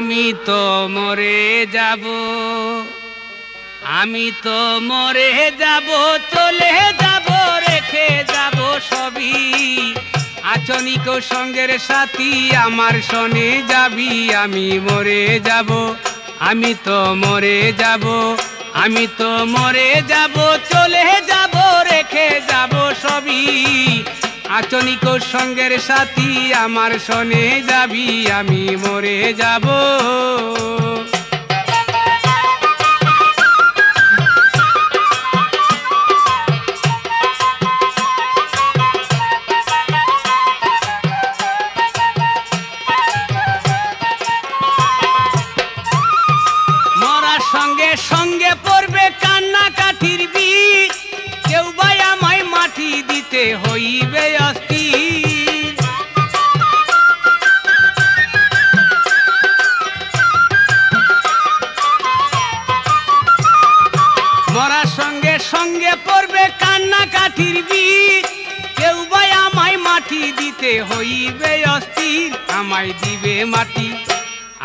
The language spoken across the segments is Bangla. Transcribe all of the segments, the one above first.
আমি তো মরে যাব, আমি তো মরে যাব, চলে যাব, রেখে যাব সবই। আচনিক সঙ্গের সাথী আমার শোনে যাবি, আমি মরে যাব, আমি তো মরে যাব, আমি তো মরে যাব, চলে যাব, রেখে যাব সবই। আচনিক সঙ্গের সাথী আমার শোনে যাবি, আমি মরে যাব। মরার সঙ্গে সঙ্গে পড়বে কান্না কাঠির বীজ, কেউ ভাই আমায় মাটি দিতে হইবে অস্থির। মরার সঙ্গে সঙ্গে পড়বে কান্না কাঠির বীজ, কেউ ভাই আমায় মাটি দিতে হইবে অস্থির। আমায় দিবে মাটি,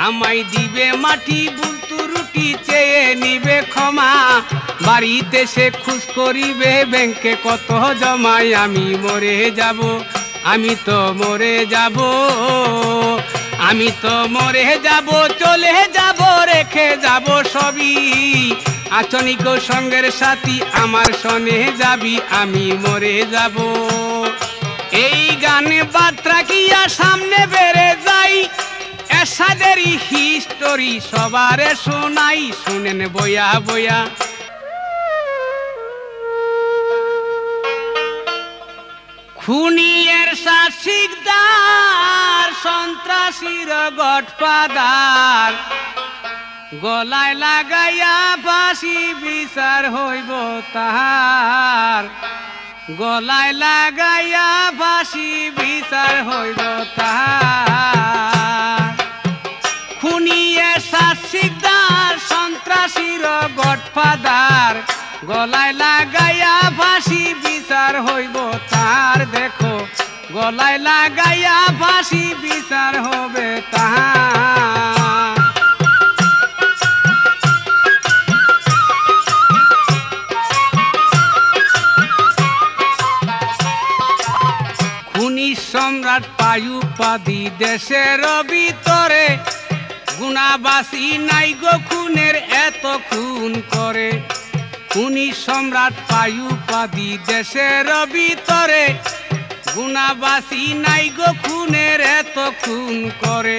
আমায় দিবে মাটি, বুলতু রুটি চেয়ে নিবে ক্ষমা। বাড়িতে সে খুশ করিবে ব্যাংকে কত জমায়। আমি মরে যাব, আমি তো মরে যাব, আমি তো মরে যাব, চলে যাব, রেখে যাব সবই। আচনিক সঙ্গের সাথী আমার শোনে যাবি, আমি মরে যাব। এই গানে বাদ রাখিয়া সামনে বেড়ে যাই, এসাদেরই হিস্টোরি সবারে শোনাই, শুনেন বইয়া বইয়া। খুনিয়ের শাসিকদার, সন্ত্রাসীর গডফাদার, গলায় লাগাইয়া ফাঁসি বিচার হইব তাহার, গলায় লাগাইয়া ফাঁসি বিচার হইব তাহার। খুনিয়ে শাসিকদার, সন্ত্রাসীর গডফাদার, গলায় লাগাইয়া ফাঁসি বিচার হইব তাহার। দেখো গলায় লাগাইয়া ফাঁসি বিচার হবে তাহার। খুনি সম্রাট পাই উপাধি দেশের ভিতরে, গুণাবাসী নাই গো খুনের এত খুন করে। খুনি সম্রাট পাই উপাধি দেশের ভিতরে, গুণাবাসী নাই গো খুনের এত খুন করে।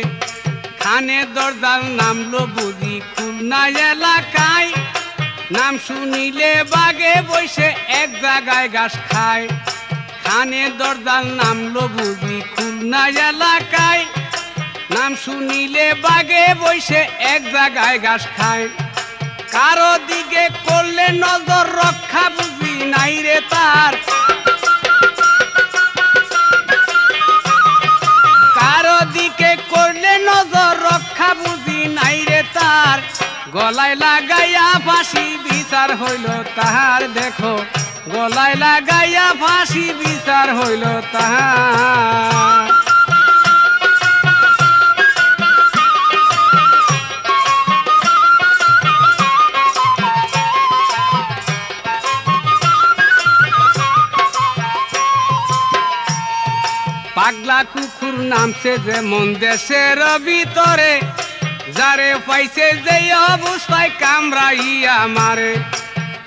খানে দরজাল নামলো বুঝি খুলনা এলাকায়, নাম শুনিলে বাগে বসে এক জায়গায় ঘাস খায়। খানে দরজাল নামলো বুঝি খুলনা এলাকায়, নাম শুনিলে বাগে বসে এক জায়গায় ঘাস খায়। কারো দিকে করলে নজর রক্ষা বুঝি নাই রে তার, কারো দিকে করলে নজর রক্ষা বুঝি নাই রে তার। গলায় লাগাইয়া ফাঁসি বিচার হইল তাহার। দেখো গলায় লাগাইয়া ফাঁসি বিচার হইল তাহার। পাগলা কুকুর নামছে যেমন দেশের ভিতরে, যারে পাইছে যে অবস্থায় কামড়াইয়া মারে।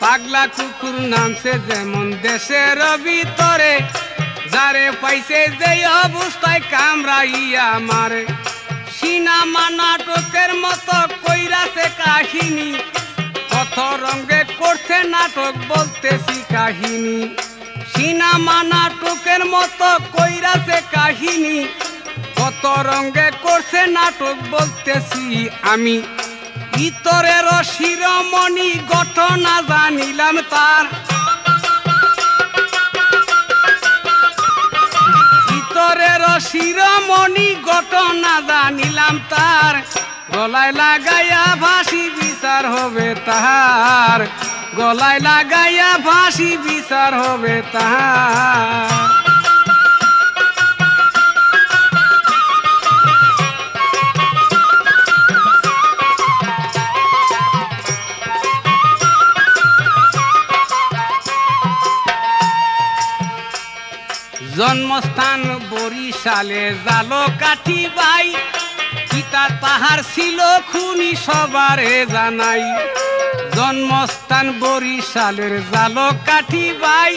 পাগলা কুকুর নামছে যেমন দেশের ভিতরে, যারে পাইছে যে অবস্থায় কামড়াইয়া মারে। সিনেমা নাটকের মতো কইরাছে কাহিনী, কত রঙে করছে নাটক বলতেছি কাহিনী। সিনেমা নাটকের মতো কইরাছে কাহিনী, কত রঙে করছে নাটক বলতেছি আমি। ইতরের শিরোমণি ঘটনা জানিলাম তার, ইতরের শিরোমণি ঘটনা জানিলাম তার। গলায় লাগাইয়া ফাঁসি বিচার হবে তাহার, গলায় লাগাইয়া ফাঁসি বিচার হবে তাহার। জন্মস্থান বরিশালে জালকাঠি বাই পিতা তাহার ছিল খুনি সবারে জানাই জন্মস্থান বরিশালের জালকাঠি বাই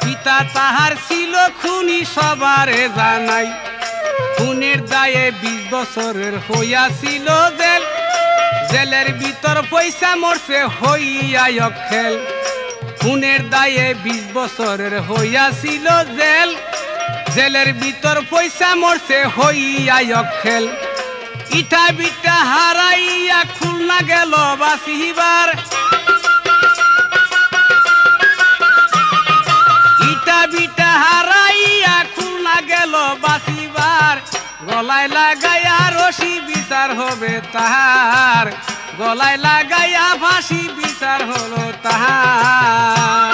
পিতা তাহার ছিল খুনি সবারে জানাই খুনের দায়ে 20 বছরের হইয়াছিল জেল জেলের ভিতর পয়সা মরছে হইয়া অক্ষেল খুনের দায়ে 20 বছরের হইয়াছিল জেল জেলের ভিতর পয়সা মরছে হইয়া অক্ষেল ইটা বিটা হারাইয়া খুলনা গেল বাসিবার ইটা বিটা হারাইয়া খুলনা গেল বাসিবার গলায় লাগাইয়া রশি বিচার হবে তাহার গলায় লাগাইয়া ফাঁসি বিচার হলো তাহার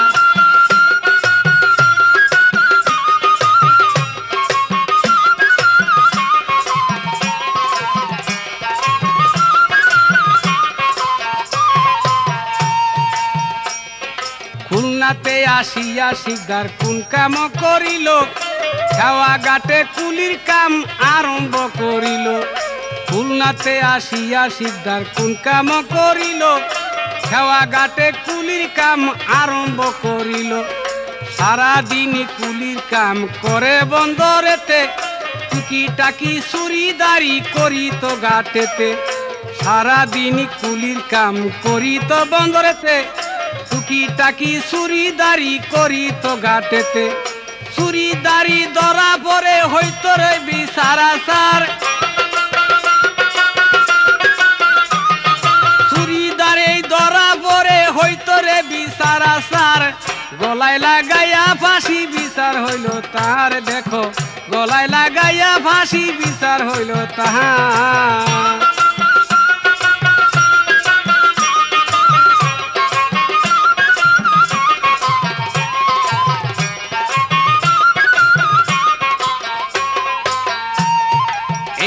খুলনাতে আসিয়া শিকদার কোন কাম করিল খাওয়া ঘাটে কুলির কাম আরম্ভ করিল খুলনাতে আসিয়া শিকদার কোন কাম করিল খাওয়া ঘাটে কুলির কাম আরম্ভ করিল সারাদিন কুলির কাম করে বন্দরেতে টুকি টাকি চুরিদারি করিত ঘাটেতে সারাদিন কুলির কাম করিত বন্দরেতে টুকি টাকি চুরিদারি করিত ঘাটেতে চুরিদারি ধরা পরে হইতো রে বিচার আচার চুরিদারি ধরা পরে হইতো রে বিচার আচার গলায় লাগাইয়া ফাঁসি বিচার হইল তাহার দেখো গলায় লাগাইয়া ফাঁসি বিচার হইল তাহার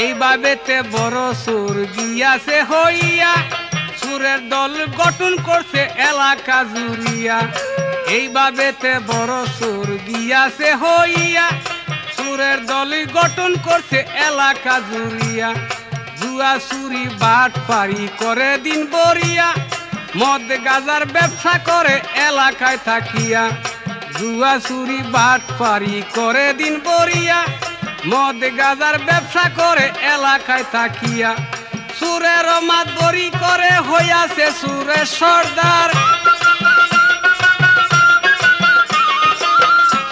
এইভাবেতে বড় সুর গিয়াছে হইয়া সুরের দল গঠন করছে এলাকা জুড়িয়া এইভাবেতে বড় সুর গিয়াছে হইয়া সুরের দল গঠন করছে এলাকা জুড়িয়া জুয়া চুরি বাট পারি করে দিন বরিয়া মদ গাজার ব্যবসা করে এলাকায় থাকিয়া জুয়া চুরি বাট পারি করে দিন বরিয়া মদ গাজার ব্যবসা করে এলাকায় থাকিয়া সুরের মাতবরি করে হইয়াছে সুরের সর্দার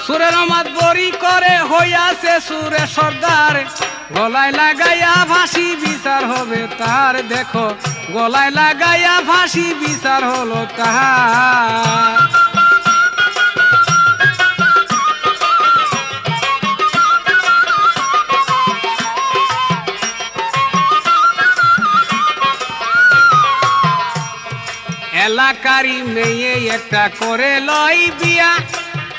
সুরের মাতবরি করে হইয়াছে সুরের সর্দার গলায় লাগাইয়া ফাঁসি বিচার হবে তার দেখো গলায় লাগাইয়া ফাঁসি বিচার হলো তাহার এলাকারি মেয়ে একটা করে লই বিয়া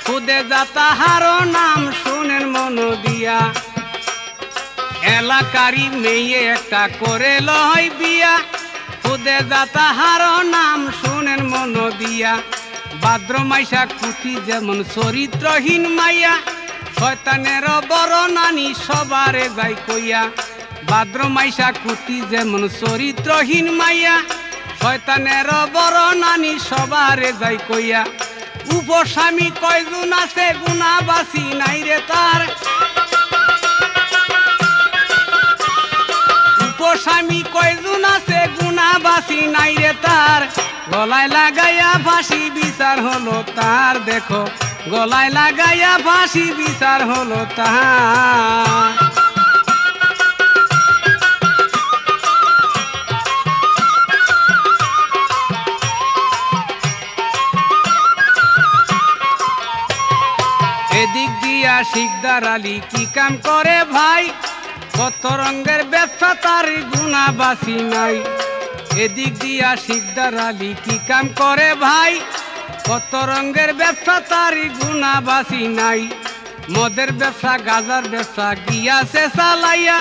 খুদে যা তাহার নাম শুনেন মন দিয়া এলাকারি মেয়ে একটা করে লই বিয়া খুদে যা তাহার নাম শুনেন মন দিয়া ভাদ্র মাইশা কুতি যেমন চরিত্রহীন মাইয়া শয়তানের বড় নানি সবারে যাই কইয়া ভাদ্র মাইশা কুতি যেমন চরিত্রহীন মাইয়া শয়তানের বড় নানি সবারে যাই কইয়া উপস্বামী কয়জন আছে গুণা বাসি নাই রে তার উপস্বামী কয়জন আছে গুণা বাসি নাই রে তার গলায় লাগাইয়া ফাঁসি বিচার হলো তার দেখো গলায় লাগাইয়া ফাঁসি বিচার হলো তার এদিক দিয়া শিকদার আলী কি কাম করে ভাই কত রঙের ব্যবসা তার গুণা বাসি নাই এদিক দিয়া শিকদার আলী কি কাম করে ভাই কত রঙের ব্যবসা তার গুণা বাসি নাই মদের ব্যবসা গাজার ব্যবসা গিয়াছে চালাইয়া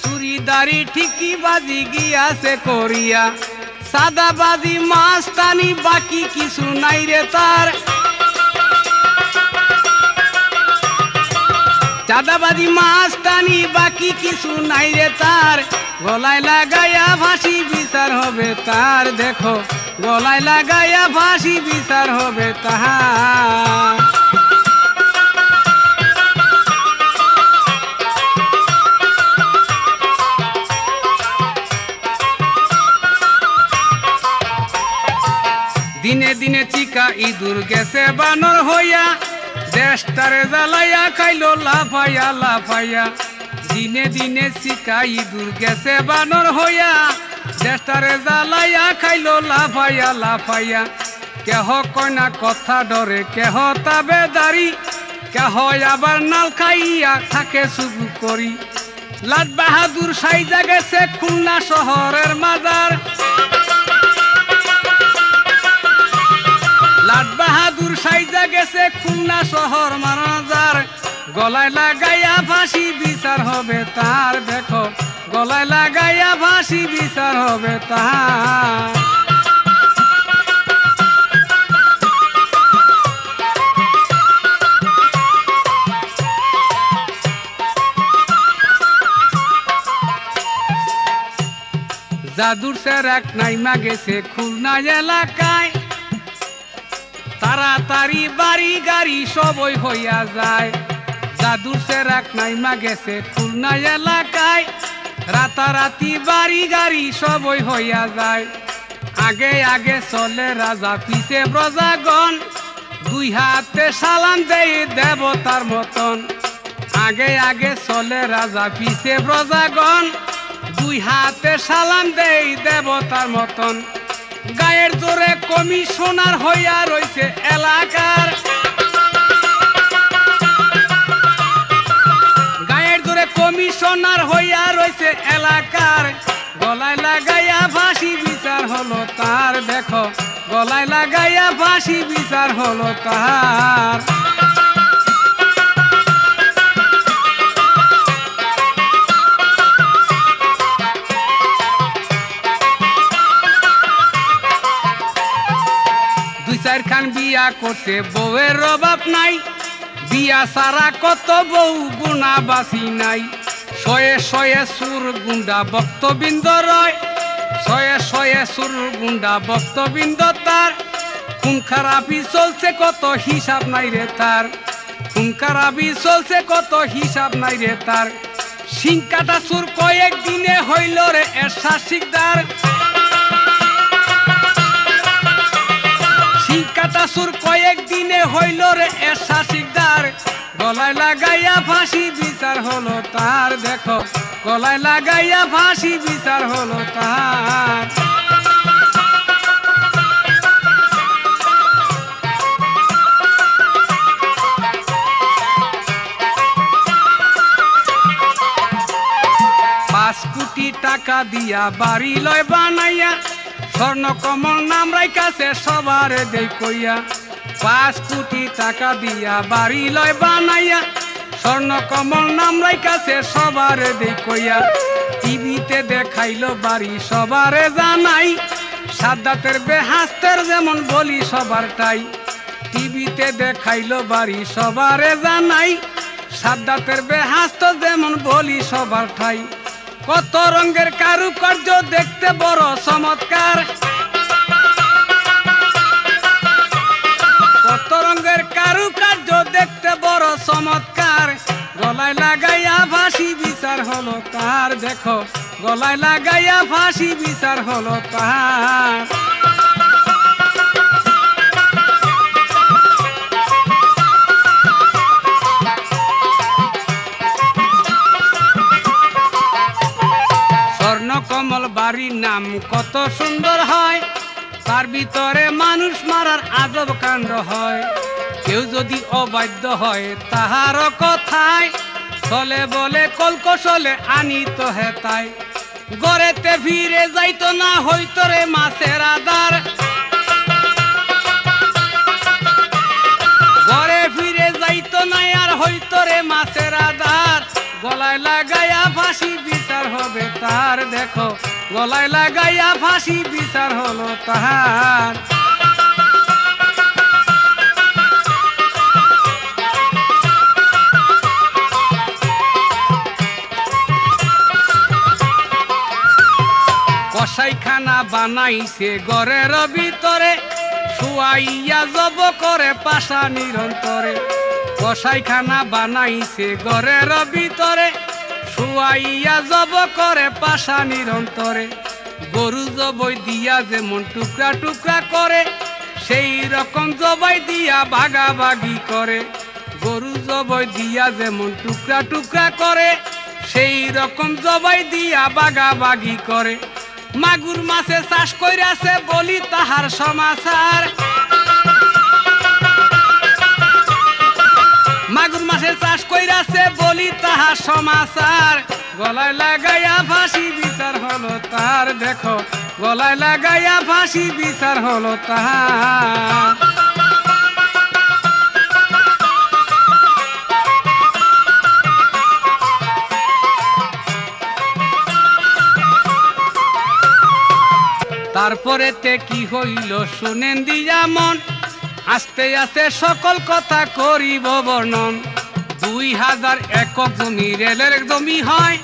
চুরিদারি ঠিকই বাজি গিয়াছে করিয়া সাদাবাজি মাস্তানি বাকি কিছু নাই রে তার চাঁদাবাজি মাস্তানি বাকি কিছু নাই রে তার, গলায় লাগাইয়া ফাঁসি বিচার হবে তার, দেখো গলায় লাগাইয়া ফাঁসি বিচার হবে তাহার। দিনে দিনে চিকা ইঁদুর গেছে বানর হইয়া, দেশটারে জ্বালাইয়া খাইলো লাফাইয়া লাফাইয়া। দিনে দিনে চিকা ইঁদুর গেছে বানর হইয়া, দেশটারে জ্বালাইয়া খাইলো লাফাইয়া লাফাইয়া। কেহ কয় না কথা ডরে, কেহ তাবে দাড়ি, কেহ আবার নাল খাইয়া থাকে শুধু করি। লাট বাহাদুর সাইজা গেছে খুলনা শহরের মাজার, লাট বাহাদুর সাইজা গেছে খুলনা শহর মাজার, গলায় লাগাইয়া ফাঁসি বিচার হবে তার, দেখো গলায় লাগাইয়া ফাঁসি বিচার হবে তার। জাদুর সেরাক নাইমা গেছে খুলনা এলাকায়, তাড়াতাড়ি বাড়ি গাড়ি সবই হইয়া যায়। জাদুর সেরাক নাইমা গেছে খুলনা এলাকায়, রাতারাতি বাড়ি গাড়ি সবই হইয়া যায়। আগে আগে চলে রাজা পিছে প্রজাগণ, দুই হাতে সালাম দেই দেবতার মতন। আগে আগে চলে রাজা পিছে প্রজাগণ, দুই হাতে সালাম দেই দেবতার মতন। গায়ের জোরে কমিশনার হইয়া রইছে এলাকার, গায়ের জোরে কমিশনার হইয়া রইছে এলাকার, গলায় লাগাইয়া ফাঁসি বিচার হলো তার, দেখো গলায় লাগাইয়া ফাঁসি বিচার হলো তার। চার খান বিয়া করছে বউয়ের অভাব নাই, বিয়া সারা কত বউ গুণা বাসি নাই। শয়ে শয়ে সুর গুন্ডা বক্তবৃন্দ রয়, শয়ে শয়ে সুর গুন্ডা বক্তবৃন্দ তার। খুন খারাপি চলছে কত হিসাব নাই রে তার, খুন খারাপি চলছে কত হিসাব নাই রে তার। সিং কাটা সুর কয়েক দিনে হইল রে এরশাদ শিকদার, কাটা সুর কয়েক দিনে হইল রে এরশাদ শিকদার, গলায় লাগাইয়া ফাঁসি বিচার হলো তার, দেখো গলায় লাগাইয়া ফাঁসি বিচার হলো তার। পাঁচ কোটি টাকা দিয়া বাড়ি লয় বানাইয়া, স্বর্ণ কমল নাম রাইকাছে সবারে দেই কইয়া। 5 কোটি টাকা দিয়া বাড়ি লয় বানাইয়া, স্বর্ণ কমল নাম রাইকাছে সবারে দেই কইয়া। টিভিতে দেখাইলো বাড়ি সবারে জানাই, সাদ্দাতের বেহাস্তের যেমন বলি সবারটাই। টিভিতে দেখাইলো বাড়ি সবারে জানাই, সাদ্দাতের বেহাস্ত যেমন বলি সবারটাই। কত রঙের কারুকার্য দেখতে বড় চমৎকার, কত রঙের কারুকার্য দেখতে বড় চমৎকার। গলায় লাগাইয়া ফাঁসি বিচার হলো তার, দেখো গলায় লাগাইয়া ফাঁসি বিচার হলো তার। কমল বাড়ির নাম কত সুন্দর হয়, তার ভিতরে মানুষ মারার আজব কাণ্ড হয়। কেউ যদি অবাধ্য হয় তাহার কথায়, চলে বলে কলকৌশলে আনিত হেতায়। গড়েতে ফিরে যাইতো না হইতো রে মাছের আদার, ঘরে ফিরে যাইতো না আর হইতো রে মাছের আদার। গলায় লাগাইয়া ফাঁসি বিচার হবে তার, দেখো গলায় লাগাইয়া ফাঁসি বিচার হলো তাহার। কসাইখানা বানাইছে ঘরের ভিতরে, শুয়াইয়া জব করে পাশা নিরন্তরে। কসাইখানা বানাইছে ঘরের ভিতরে, শুয়াইয়া জব করে পাশা নিরন্তরে। গরু জবাই দিয়া যেমন টুকরা টুকরা করে, সেই রকম জবাই দিয়া ভাগাভাগি করে। গরু জবাই দিয়া যেমন টুকরা টুকরা করে, সেই রকম জবাই দিয়া ভাগাভাগি করে। মাগুর মাছে চাষ কইরাছে বলি তাহার সমাচার, মাগুর মাছে চাষ কইরাছে বলি তাহার সমাচার। গলায় লাগাইয়া ফাঁসি বিচার হলো তার, দেখো গলায় লাগাইয়া ফাঁসি বিচার হলো তাহার। তারপরেতে কি হইল শুনেন দিয়া মন, আস্তে আস্তে সকল কথা করিব বর্ণন। 2000 একক জমি রেলের জমি হয়,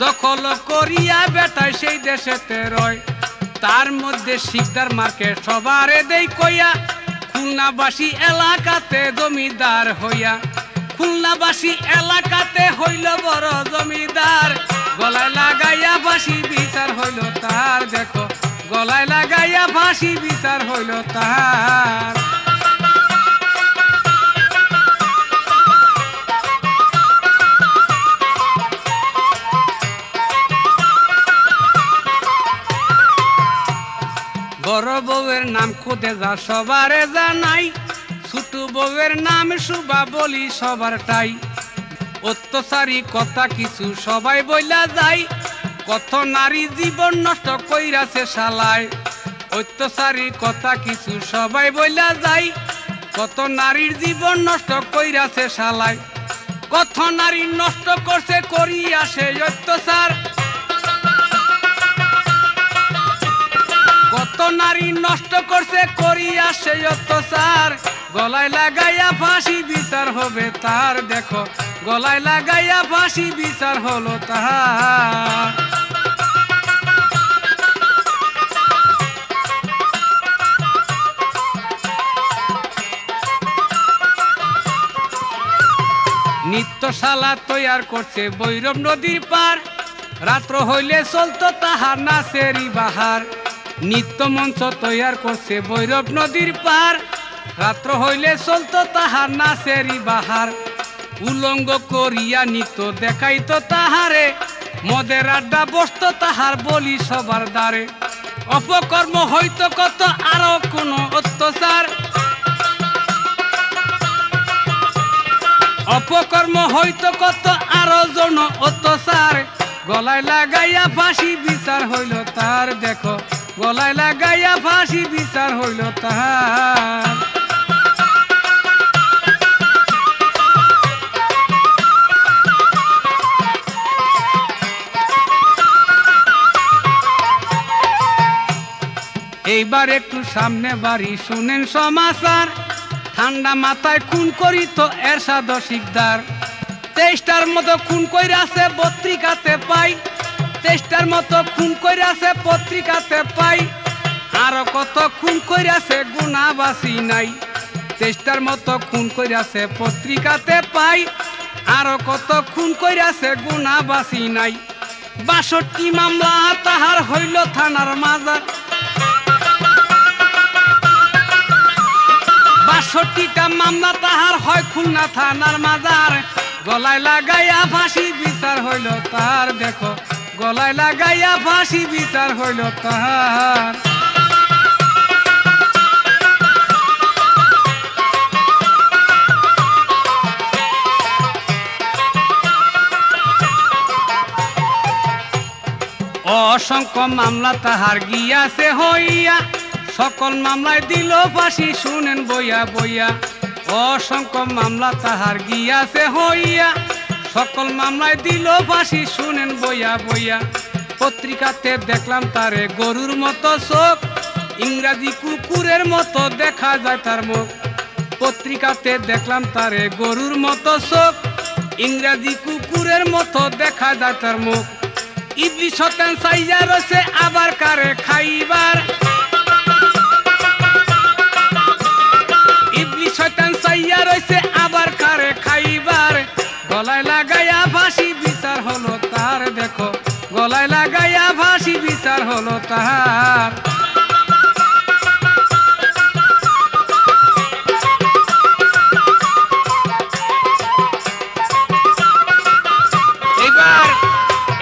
দখল করিয়া বেটায় সেই দেশেতে রয়। তার মধ্যে শিকদার মার্কেট সবারে দেই কইয়া, খুলনাবাসী এলাকাতে জমিদার হইয়া। খুলনাবাসী এলাকাতে হইল বড় জমিদার, গলায় লাগাইয়া ফাঁসি বিচার হইল তার, দেখো গলায় লাগাইয়া ফাঁসি বিচার হইল তার। বড় বউয়ের নাম খুদে যা সবারে জানাই, ছোট বউয়ের নাম শুভা বলি সবারটাই। অত্যাচারী কথা কিছু সবাই বইলা যায়, কত নারী জীবন নষ্ট কইরাছে শালায়। অত্যাচারী কথা কিছু সবাই বইলা যায়, কত নারীর জীবন নষ্ট কইরাছে শালায়। কত নারী নষ্ট করছে করিয়া সে অত্যাচার, কত নারী নষ্ট করছে করিয়া সে অত্যাচার। গলায় লাগাইয়া ফাঁসি বিচার হবে তার, দেখো গলায় লাগাইয়া ফাঁসি বিচার হলো তাহার। নিত্যশালা তৈয়ার করছে ভৈরব নদীর পার, রাত্র হইলে চলতো তাহার নাচেরই বাহার। নিত্য মঞ্চ তৈয়ার করছে ভৈরব নদীর পার, রাত্র হইলে চলতো তাহার নাচেরই বাহার। উলঙ্গ করিয়া নিত দেখাইতো তাহারে, মদের আড্ডা বসত তাহার বলি সবার দ্বারে। অপকর্ম হইতো কত আরো কোন অত্যাচার, অপকর্ম হইতো কত আরো জন অত্যাচার। গলায় লাগাইয়া ফাঁসি বিচার হইল তার, দেখো গলায় লাগাইয়া ফাঁসি বিচার হইল তাহার। এইবার একটু সামনে বাড়ি শুনেন সমাচার, ঠান্ডা মাথায় খুন করিত এরশাদ শিকদার। 23টার মতো খুন কইরাছে পত্রিকাতে পাই, 23টার মতো খুন কইরাছে পত্রিকাতে পাই। আরো কত খুন কইরাছে গুনাবাসী নাই, 23টার মতো খুন কইরাছে পত্রিকাতে পাই। আরো কত খুন কইরাছে গুনাবাসী নাই। 62 মামলা তাহার হইল থানার মাজার, 62টা মামলা তাহার হয় খুলনা থানার মাজার। গলায় লাগাইয়া ফাঁসি বিচার হইল তার, দেখো গলায় লাগাইয়া ফাঁসি বিচার হইল তাহার। অসংখ্য মামলা তাহার গিয়াছে হইয়া, সকল মামলায় দিল ফাঁসি শুনেন বইয়া বইয়া। অসংখ্য মামলা তাহার গিয়াছে হইয়া, সকল মামলায় দিল ফাঁসি শুনেন বইয়া বইয়া। পত্রিকাতে দেখলাম তারে গরুর মতো চোখ, ইংরাজি কুকুরের মতো দেখা যায় তার মুখ। পত্রিকাতে দেখলাম তারে গরুর মতো চোখ, ইংরাজি কুকুরের মতো দেখা যায় তার মুখ। ইবলিস শয়তান চাইয়া রয়েছে আবার কারে খাইবার, ইবলিস শয়তান চাইয়া রয়েছে আবার কারে খাইবার। গলায় লাগাইয়া ফাঁসি বিচার হলো তার, দেখো গলায় লাগাইয়া ফাঁসি বিচার হলো তার। এবার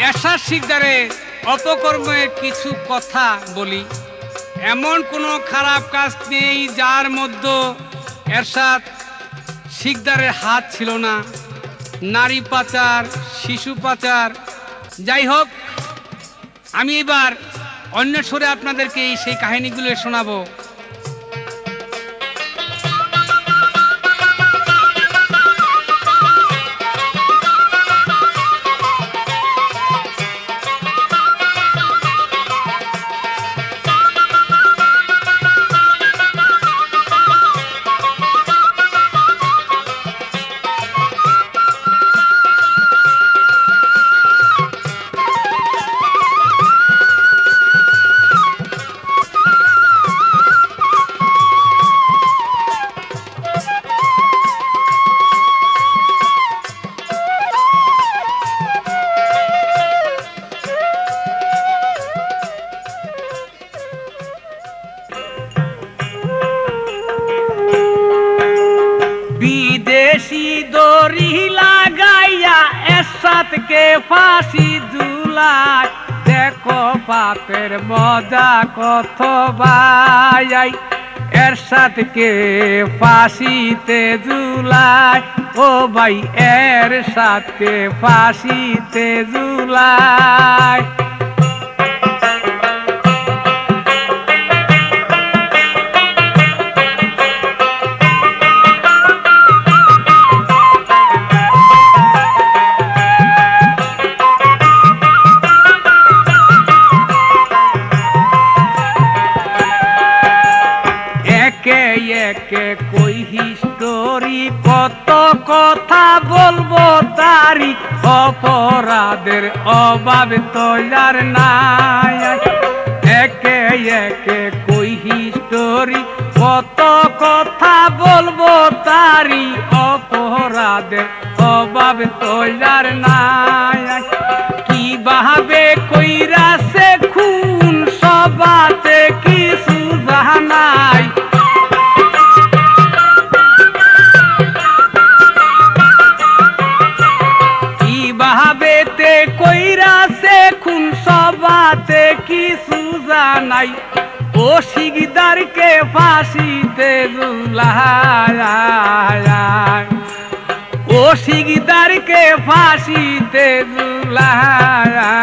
এরশাদ শিকদারের অপকর্মের কিছু কথা বলি। এমন কোনো খারাপ কাজ নেই যার মধ্যে এরশাদ শিকদারের হাত ছিল না। নারী পাচার, শিশু পাচার, যাই হোক আমি এবার অন্য সুরে আপনাদেরকে সেই কাহিনীগুলো শোনাবো। বিদেশি দড়ি লাগাইয়া এরশাদকে ফাঁসি ঝুলায়, দেখো পাপের মজা কত ভাই। এরশাদকে ফাঁসিতে ঝুলায়, ও ভাই এরশাদকে ফাঁসিতে ঝুলায়। একে কই হিস্টোরি, কত কথা বলবো তারি, অপরাধের অভাব তো আর নাই। একে একে কই হিস্টোরি, কত কথা বলবো তারি, অপরাধের অভাব তো আর নাই। কিভাবে কইরাছে খুন সবাতে কিছু জানাই, কইরাছে খুন সবাতে কিছু জানাই। ও শিকদারকে ফাঁসিতে ঝুলায়, ও শিকদারকে ফাঁসিতে ঝুলায়।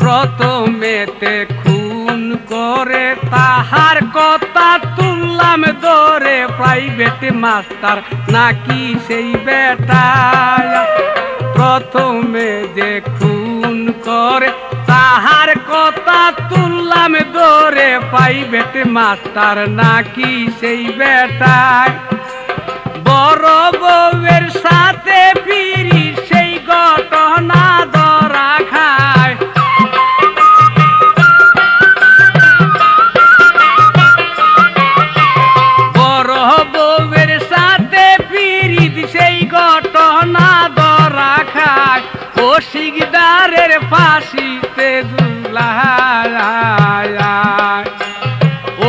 প্রথমেতে খুন করে তাহার কথা তুললাম ধরে, প্রাইভেট মাস্টার নাকি সেই বেটা। প্রথমে যে খুন করে তাহার কথা তুললাম ধরে, প্রাইভেট মাস্টার নাকি সেই বেটা। বড় বউয়ের সাথে ফিরি সেই ঘটনা ধরা খায়, সেই ঘটনা ধরা খায়। ও শিকদারের ফাঁসিতে ঝুলায়,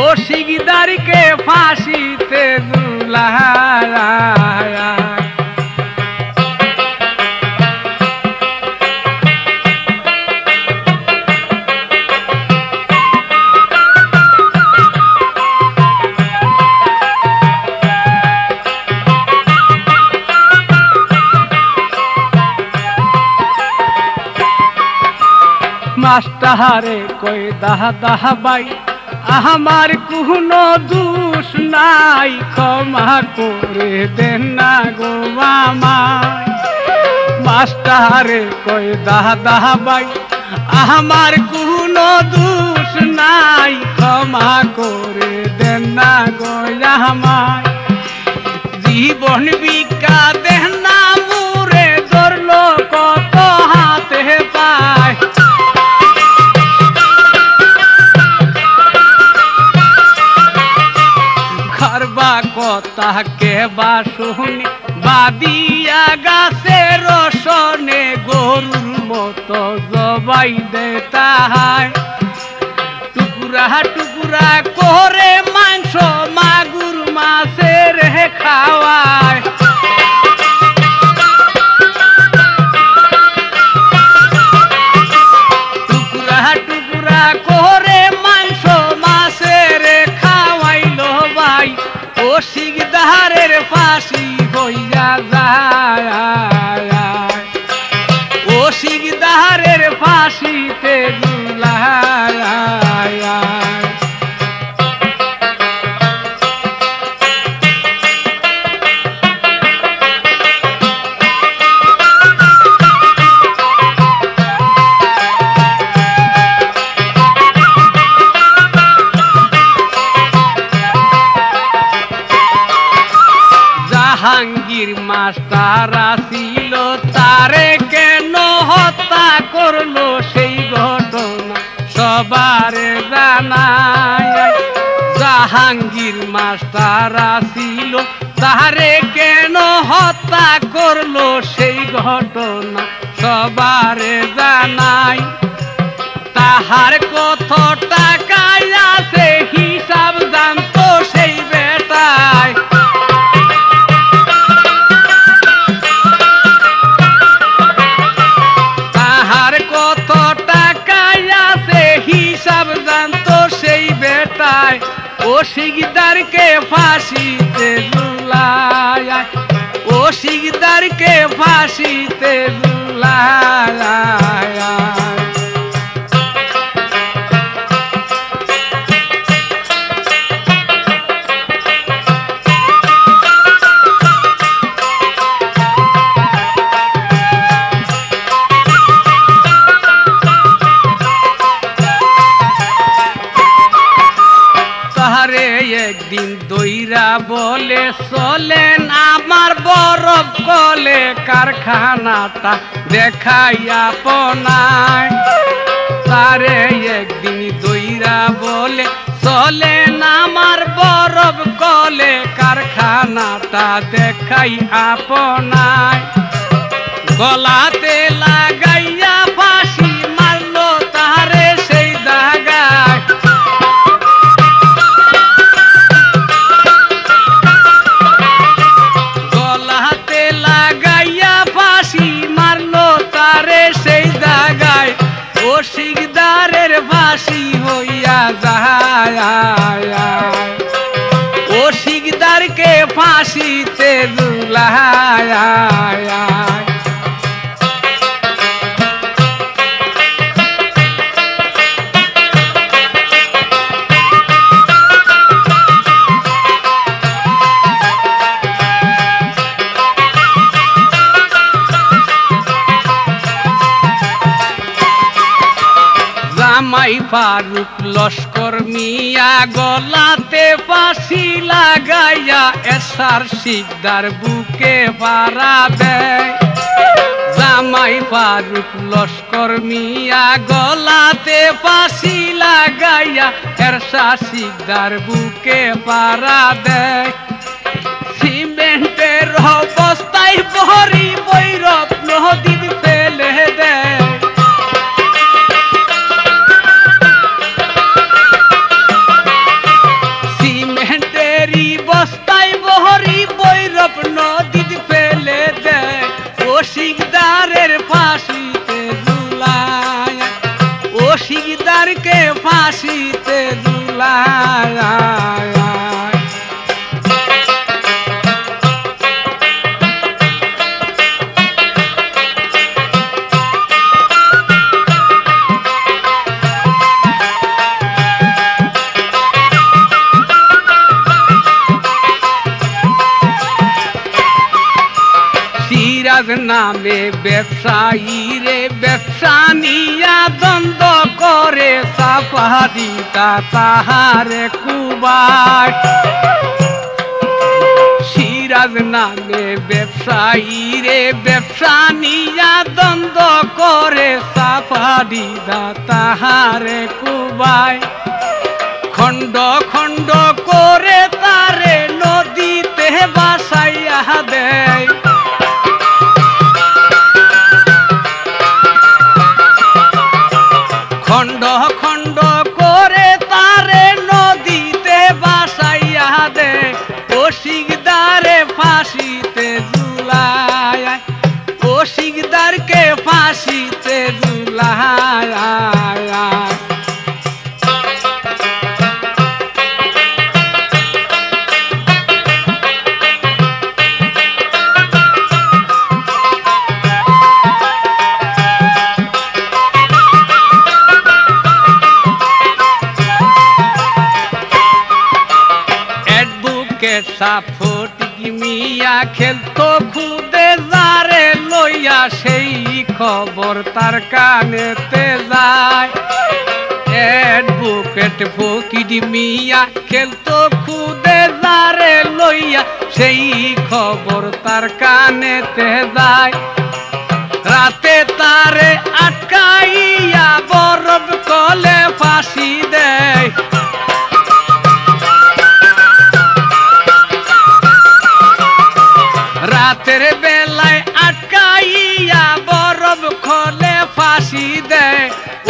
ও শিকদারকে ফাঁসিতে ঝুলায়। মাস্টারে কই দাহা দাহা বাই, আমার কোনো দোষ দোষ নাই ক্ষমা করে দেন না গো আমায় মাস্টারে কই দাদা ভাই আমার কোনো দোষ নাই ক্ষমা করে দেন না গো আমায় জীবন ভিক্ষা দেন না মুরে ধরলো কত হাতে পায় ঘরবা কথা কে বা শুনি বাদিয়া গাছের রসনে গরুর মতো জবাই দে তাহায় টুকুরা টুকুরা করে মাংস মাগুর মাছের খাওয়ায় টুকুরা টুকুরা করে মাংস মাছের খাওয়াইলো ভাই ও শিকদারের ফাঁসি হইয়া যায় ও শিকদারের ফাঁসিতে ঝুলায় জাহাঙ্গীর মাস্টার আসিল তারে কেন হত্যা করলো সেই ঘটনা সবারে জানায় জাহাঙ্গীর মাস্টার আসিল তারে কেন হত্যা করলো সেই ঘটনা সবারে জানায় তাহার কত টাকা আছে হিসাব জানতো সেই বেটায় ও শিকদারকে ফাঁসিতে ঝুলায় ও শিকদারকে ফাঁসিতে ঝুলায় একদিন দইরা বলে চলেন আমার বরফ কলে কারখানাটা দেখাই আপনায় তারে একদিন দইরা বলে চলেন আমার বরফ কলে কারখানাটা দেখাই আপনায় গলাতে লাগাইয়া ফাঁসি মারলো তারে সেই জায়গায় ও শিকদারের ফাঁসি হইয়া যায় ও শিকদারকে ফাঁসিতে ঝুলায় জামাই ফারুক লস্কর মিয়া গলাতে ফাঁসি লাগাইয়া এসার শিকদার বুকে পাড়া দেয় জামাই ফারুক লস্কর মিয়া গলাতে ফাঁসি লাগাইয়া এরশাদ শিকদার বুকে পাড়া দেয় সিমেন্টের বস্তায় ভরি বৈরব নদীর ফেলে দেয় বস্তায় বহরি বৈরব নদীর ফেলে দেয় ও শিকদারের ফাঁসিতে ঝুলায় ও শিকদারকে ফাঁসিতে ঝুলায় সিরাজ নামে ব্যবসায়ী রে ব্যবসা নিয়া দ্বন্দ্ব করে সাফারিটা তাহারে কুবায় সিরাজ নামে ব্যবসায়ী রে ব্যবসা নিয়া দ্বন্দ্ব করে সাফারিটা তাহারে কুবায় খণ্ড খণ্ড করে তারে নদীতে বাসাইয়া দেয় খণ্ড খণ্ড করে তারে নদীতে বাসাইয়া দেয় ওশিকদারে ফাঁসিতে ঝুলায় ওশিকদারকে ফাঁসিতে ঝুলায় সাফটিক মিয়া খেলতো খুদে যারে লইয়া সেই খবর তার কানেতে যায় অ্যাডভোকেট ফকির মিয়া খেলতো খুদে যারে লইয়া সেই খবর তার কানেতে যায় রাতে তারে আটকাইয়া বরফ কলে ফাঁসি দেয় রাতের বেলায় আটকাইয়া বরফ খোলে ফাঁসি দেয়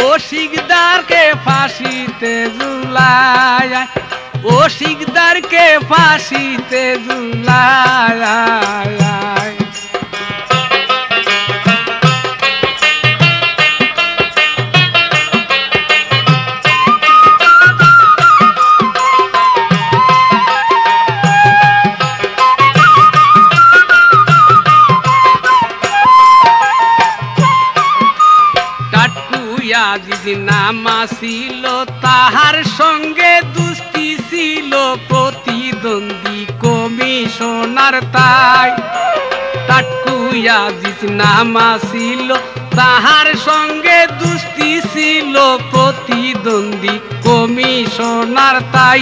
ওশিকদারকে ফাঁসিতে ঝুলায় ওশিকদারকে ফাঁসিতে ঝুলায় নামা ছিল তাহার সঙ্গে দুষ্টি ছিল প্রতিদ্বন্দ্বী কমিশনার তাই টাটকুয়া জিস নামা ছিল তাহার সঙ্গে দুষ্টি ছিল প্রতিদ্বন্দ্বী কমিশনার তাই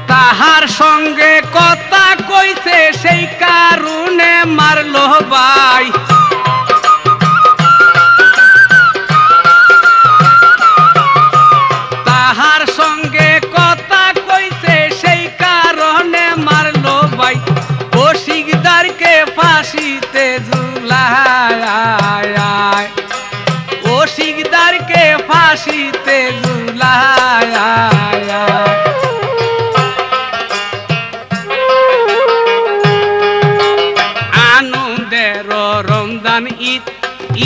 তাহার সঙ্গে কথা কইছে সেই কারণে মারলো ভাই তাহার সঙ্গে কথা কইছে সেই কারণে মারলো ভাই ওশিকদারকে ফাঁসিতে ঝুলায় ওশিকদারকে ফাঁসিতে ঝুলায় আনন্দের রমজান ঈদ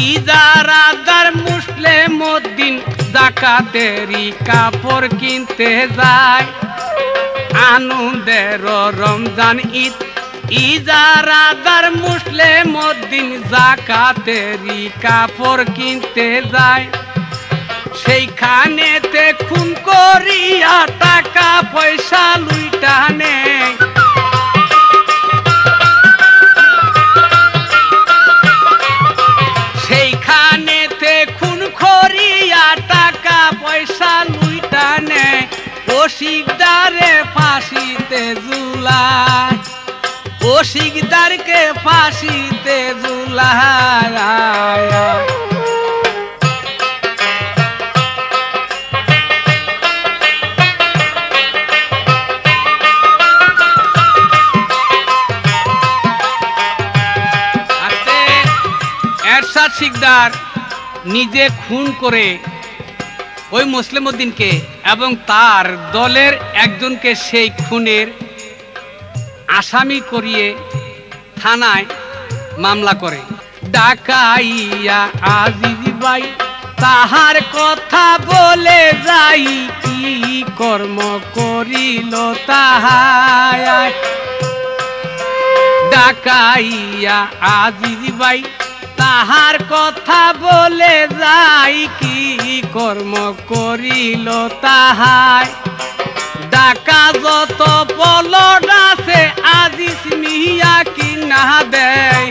ইজারাদার মুসলিম উদ্দিন জাকাতেরি কাপড় কিনতে যায় আনন্দের রমজান ঈদ ইজারাদার মুসলিম উদ্দিন জাকাতেরি কাপড় কিনতে যায় সেইখানেতে খুন করিয়া টাকা পয়সা লুইটা নেয় সেইখানেতে খুন করিয়া টাকা পয়সা লুইটা নেয় ওশিকদারে ফাঁসিতে ঝুলায় ওশিকদারকে ফাঁসিতে ঝুলায় এরশাদ শিকদার নিজে খুন করে ওই মুসলিম উদ্দিনকে এবং তার দলের একজনকে সেই খুনের আসামি করিয়ে থানায় মামলা করে ডাকাইয়া আজিজ ভাই তাহার কথা বলে যাই কি কর্ম করিল তাহার ডাকাইয়া আজিজ ভাই তাহার কথা বলে যাই কি কর্ম করিল তাহার ডাকা যত পলট আছে আজিজ মিয়া কি না দেয়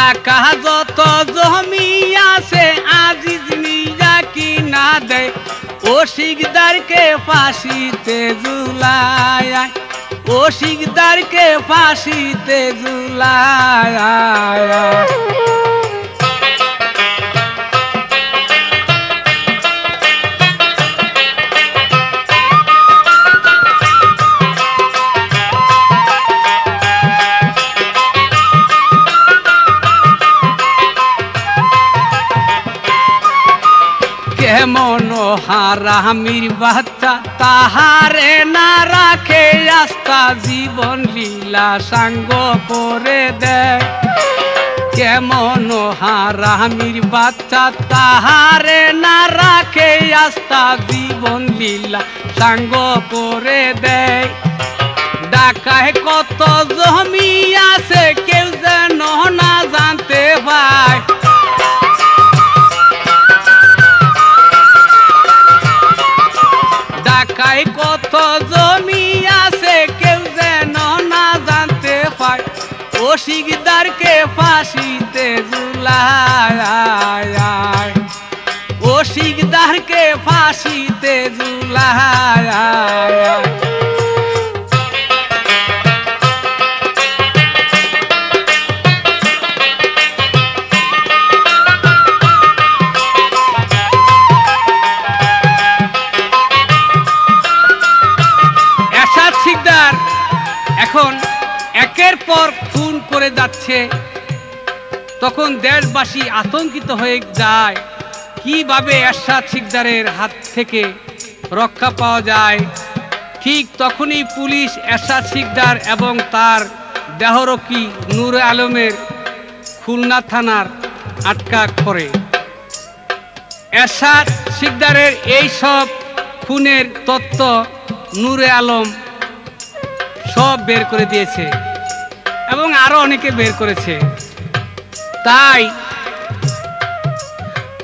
টাকা যত জমি আছে আজিজ মিয়া কিনা দেয় ও শিকদারকে ফাঁসিতে ঝুলায় ও শিকদারকে ফাঁসিতে ঝুলায় কেমন হারামির বাচ্চা তাহারে না রাখে আস্থা জীবন লীলা সাঙ্গ করে দেয় কেমন হারামির বাচ্চা তাহারে না রাখে আস্থা জীবন লীলা সাঙ্গ করে দেয় ঢাকায় কত জমি আছে কেউ যেন না জানতে পায় ঢাকায় কত জমি আছে কেউ যেন না জানতে পায় ও শিকদারকে ফাঁসিতে ঝুলায় ও শিকদারকে ফাঁসিতে ঝুলায় এখন একের পর খুন করে যাচ্ছে তখন দেশবাসী আতঙ্কিত হয়ে যায় কিভাবে এরশাদ শিকদারের হাত থেকে রক্ষা পাওয়া যায় ঠিক তখনই পুলিশ এরশাদ শিকদার এবং তার দেহরক্ষী নূরে আলমের খুলনা থানার আটকা করে এরশাদ শিকদারের এই সব খুনের তথ্য নূরে আলম সব বের করে দিয়েছে এবং আরো অনেকে বের করেছে তাই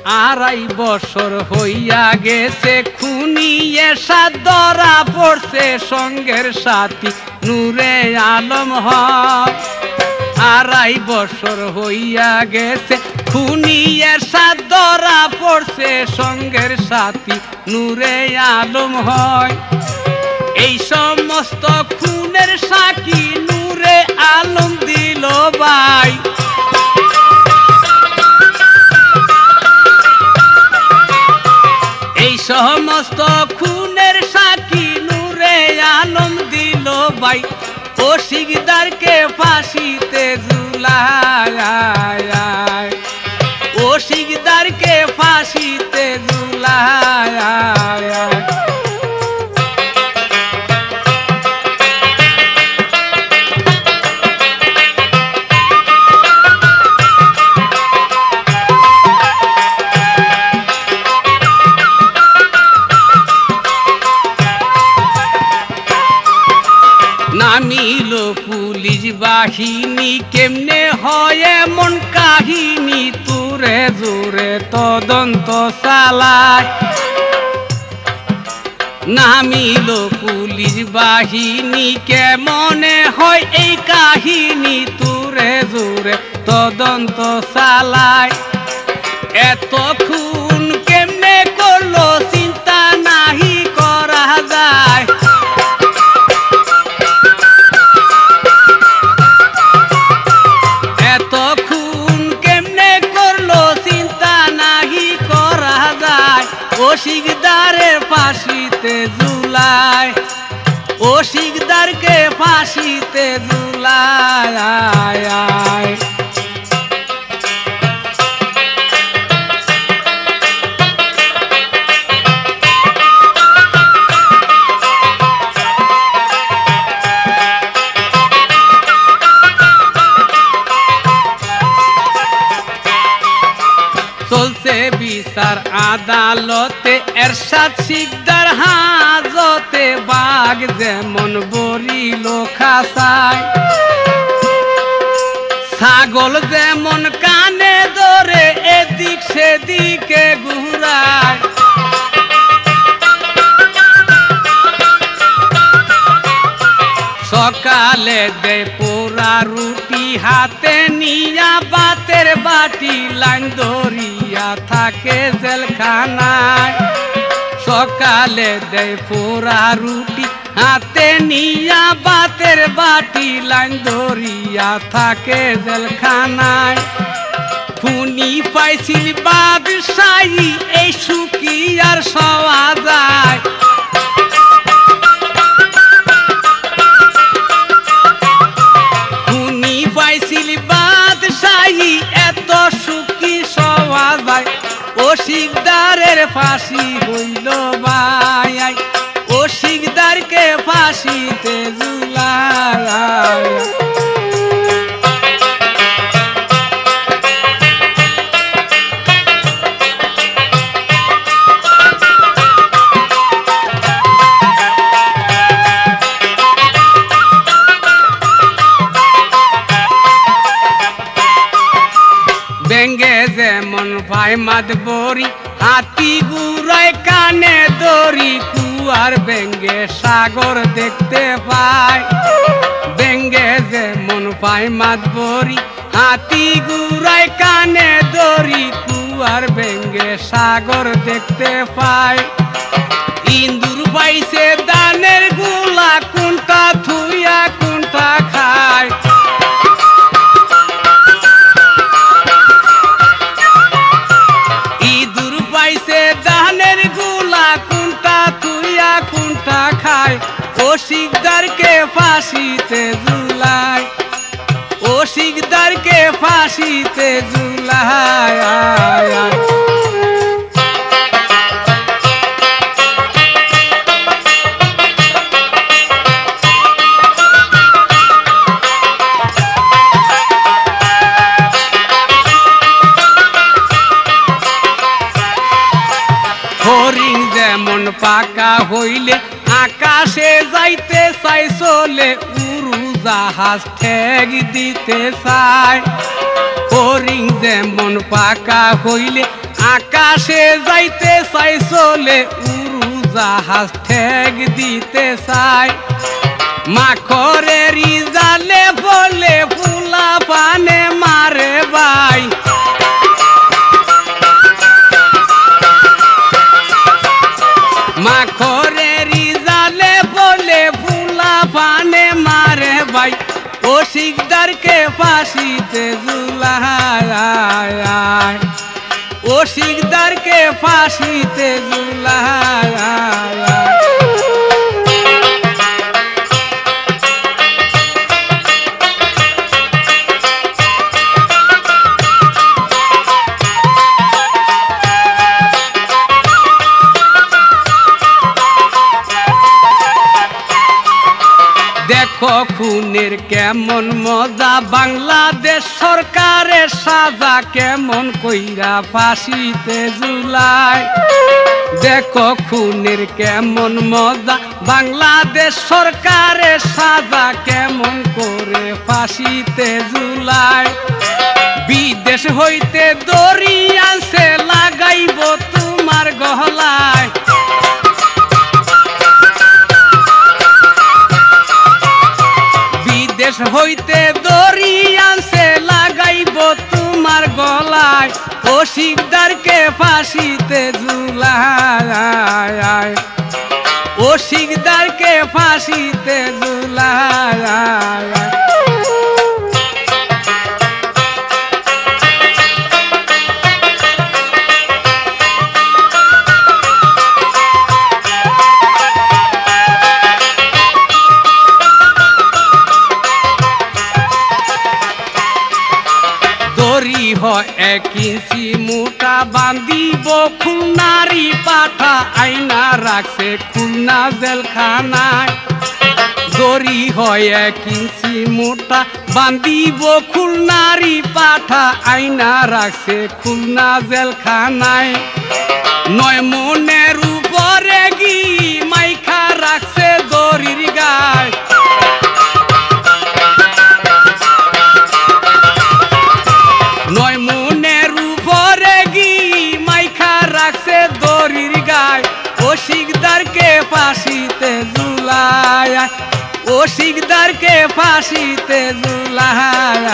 2.5 বছর হইয়া গেছে খুনি এরশাদ ধরা পড়ছে সঙ্গের সাথী নূরে আলম হয় 2.5 বছর হইয়া গেছে খুনি এরশাদ ধরা পড়ছে সঙ্গের সাথী নূরে আলম হয় এই সমস্ত খুনের সাক্ষী নূরে আলম দিল ভাই এই সমস্ত খুনের সাক্ষী নূরে আলম দিল ভাই ও শিকদারকে ফাঁসিতে ঝুলায় ও শিকদারকে ফাঁসিতে ঝুলায় নামিল পুলিশ বাহিনী কেমনে হয় এমন কাহিনী তুরে জোরে তদন্ত চালায় নামিল পুলিশ বাহিনী কেমনে হয় এই কাহিনী তুরে জোরে তদন্ত চালায় এত খুন কেমনে করলো চিন্তা নাহি করা যায় ও শিকদারের ফাঁসিতে ঝুলায় ও শিকদারকে ফাঁসিতে ঝুলায় চলছে বিচার আদালতে এরশাদ শিকদার হাজতে বাঘ যেমন বরিল খাসায় ছাগল যেমন কানে ধরে এদিক সেদিকে ঘুরায় সকালে দে পোড়া রুটি হাতে নিয়া বাতে বাটি লাইন ধরিয়া থাকে জেলখানায় সকালে দেয় পোড়া রুটি হাতে নিয়া বাতের বাটি লাইন ধরিয়া থাকে জেলখানায় খুনি পাইছিল বাদশাহী এই সুখী আর সওয়া যায় খুনি পাইছিল বাদশাহী এত সুখী সওয়া যায় ও শিকদারের ফাঁসি হইল ভাই ও শিকদারকে ফাঁসিতে ঝুলায় বেঙ্গে যেমন ভাই মাতবরি হাতি গুড়ায় কানে দড়ি কুয়ার বেঙ্গে সাগর দেখতে পায় বেঙ্গে যেমন ভাই মাতবরি হাতি গুড়ায় কানে দড়ি কুয়ার বেঙ্গে সাগর দেখতে পায় ইন্দুর পাইছে দানের গুলা কোনটা থুইয়া কোনটা খায় দানের গুলা কোনটা তুইয়া কোনটা খায় ও শিকদারকে ফাঁসিতে ঝুলায় ও শিকদারকে ফাঁসিতে ঝুলায় হরিণ যেমন পাকা হইলে আকাশে যাইতে চাই চলে উড়ু জাহাজ ঠেক দিতে চায় হরিণ যেমন পাকা হইলে আকাশে যাইতে চাই চলে উড়ু জাহাজ ঠেক দিতে চায় মাখরের জালে বলে ফুলা পানে মারে ভাই মাখরের জালে বলে ফুলা পানে মারে ভাই ও শিকদারকে ফাঁসিতে ঝুলায় ও শিকদারকে ফাঁসিতে ঝুলায় দেখো খুনের কেমন মজা বাংলাদেশ সরকারের সাজা কেমন কইরা ফাঁসিতে ঝুলায় দেখো খুনের কেমন মজা বাংলাদেশ সরকারের সাজা কেমন করে ফাঁসিতে ঝুলায় বিদেশ হইতে দড়ি আনছে লাগাইব তোমার গহলায় দেশ হইতে দড়ি আনছে লাগাইব তোমার গলায় ও শিকদারকে ফাঁসিতে ঝুলায় ও শিকদারকে ফাঁসিতে ঝুলায় দড়ি হয় 1 ইঞ্চি মোটা বান্ধিব খুলনারি পাঠা আইনা রাখছে খুলনা জেলখানায় দড়ি হয় 1 ইঞ্চি মোটা বান্ধিব খুলনারি পাঠা আইনা রাখছে খুলনা জেলখানায় 9 মনের উপরে গি মাইখা রাখছে দড়ির গায় 9 মনের উপরে গি মাইখা রাখছে দড়ির গায় ও শিকদারকে ফাঁসিতে ঝুলায় ও শিকদারকে ফাঁসিতে ঝুলায়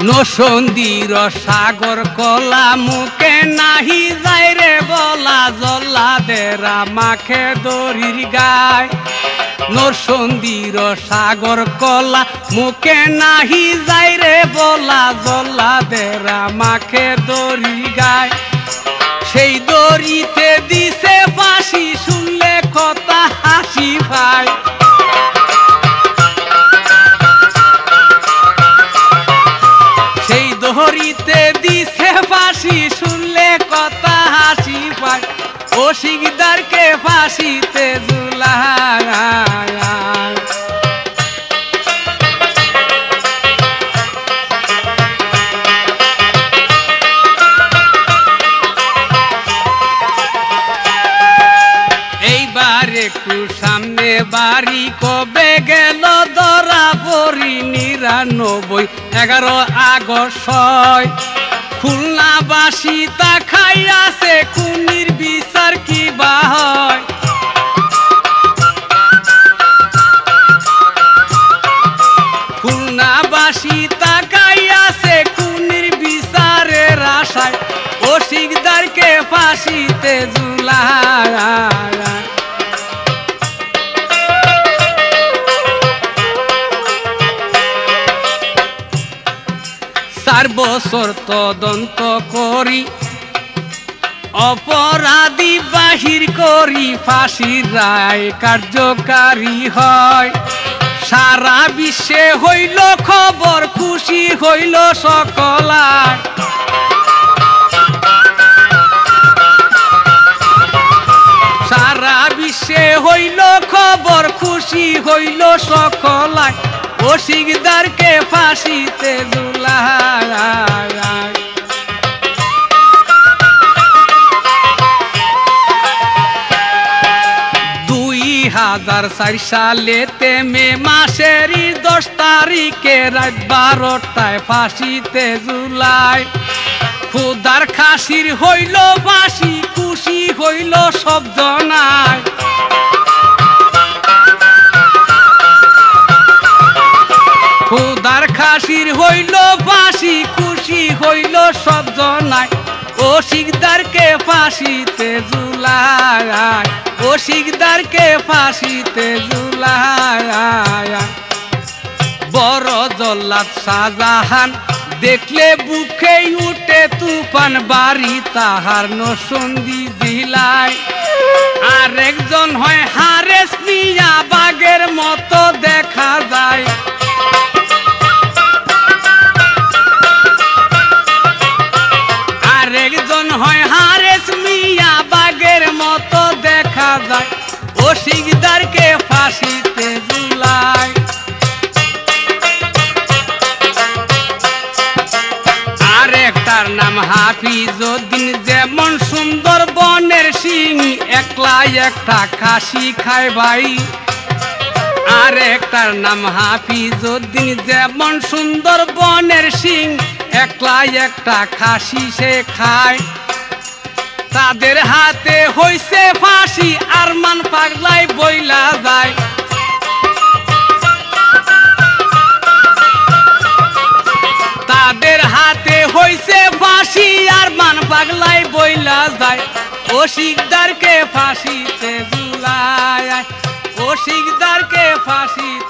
নসন্দির সাগর কলা মুখে নাহি যায় রে বলা জল্লাদেরা মাখে দড়ির গায় নরসন্দির সাগর কলা মুখে নাহি যায় রে বলা জল্লাদেরা মাখে দড়ির গায় সেই দড়িতে দিছে ফাঁসি শুনলে কথা হাসি ভাই সেই দড়িতে দিছে ফাঁসি শুনলে কথা হাসি পায় ও শিকদারকে ফাঁসিতে ঝুলায় এইবার একটু সামনে বাড়ি কবে গেল ধরা পড়ি ৯৯ ১১ আগস্ট খুলনাবাসী তা খাইয়াছে খুনির বিচার কি বা হয় খুলনাবাসী তা খাইয়াছে খুনির বিচারের আশায় ও শিকদারকে ফাঁসিতে ঝুলায় ৪ বছর তদন্ত করি অপরাধী বাহির করি ফাঁসির রায় কার্যকারী হয় সারা বিশ্বে হইল খবর খুশি হইল সকলায় সারা বিশ্বে হইল খবর খুশি হইল সকলায় ও শিকদারকে ফাঁসিতে ঝুলায় ২০০৪ সালেতে মে মাসেরই ১০ তারিখে রাত ১২টায় ফাঁসিতে ঝুলায় খুদার খাসির হইল ফাঁসি খুশি হইল সব জনায় খুদার খাসির হইল ফাঁসি খুশি হইল সব জনায় ও শিকদারকে ফাঁসিতে ঝুলায় ও শিকদারকে ফাঁসিতে ঝুলায় বড় জল্লাদ শাহজাহান দেখলে বুকে উঠে তুফান বাড়ি তাহার নরসিংদী জেলায় আর একজন হয় হারেস মিয়া বাঘের মতো দেখা যায় আর একজন হয় হারেস মিয়া বাঘের মতো দেখা যায় ও শিকদারকে ফাঁসিতে ঝুলায় আর একটার নাম হাফিজউদ্দিন যেমন সুন্দর বনের সিং একলা একটা খাসি খায় ভাই আর একটার নাম হাফিজউদ্দিন যেমন সুন্দর বনের সিং একলা একটা খাসি সে খায় তাদের হাতে হইছে ফাঁসি আরমান পাগলাই বইলা যায় তাদের হাতে হইছে ফাঁসি আরমান পাগলাই বইলা যায় ও শিকদারকে ফাঁসিতে ঝুলায় ও শিকদারকে ফাঁসিতে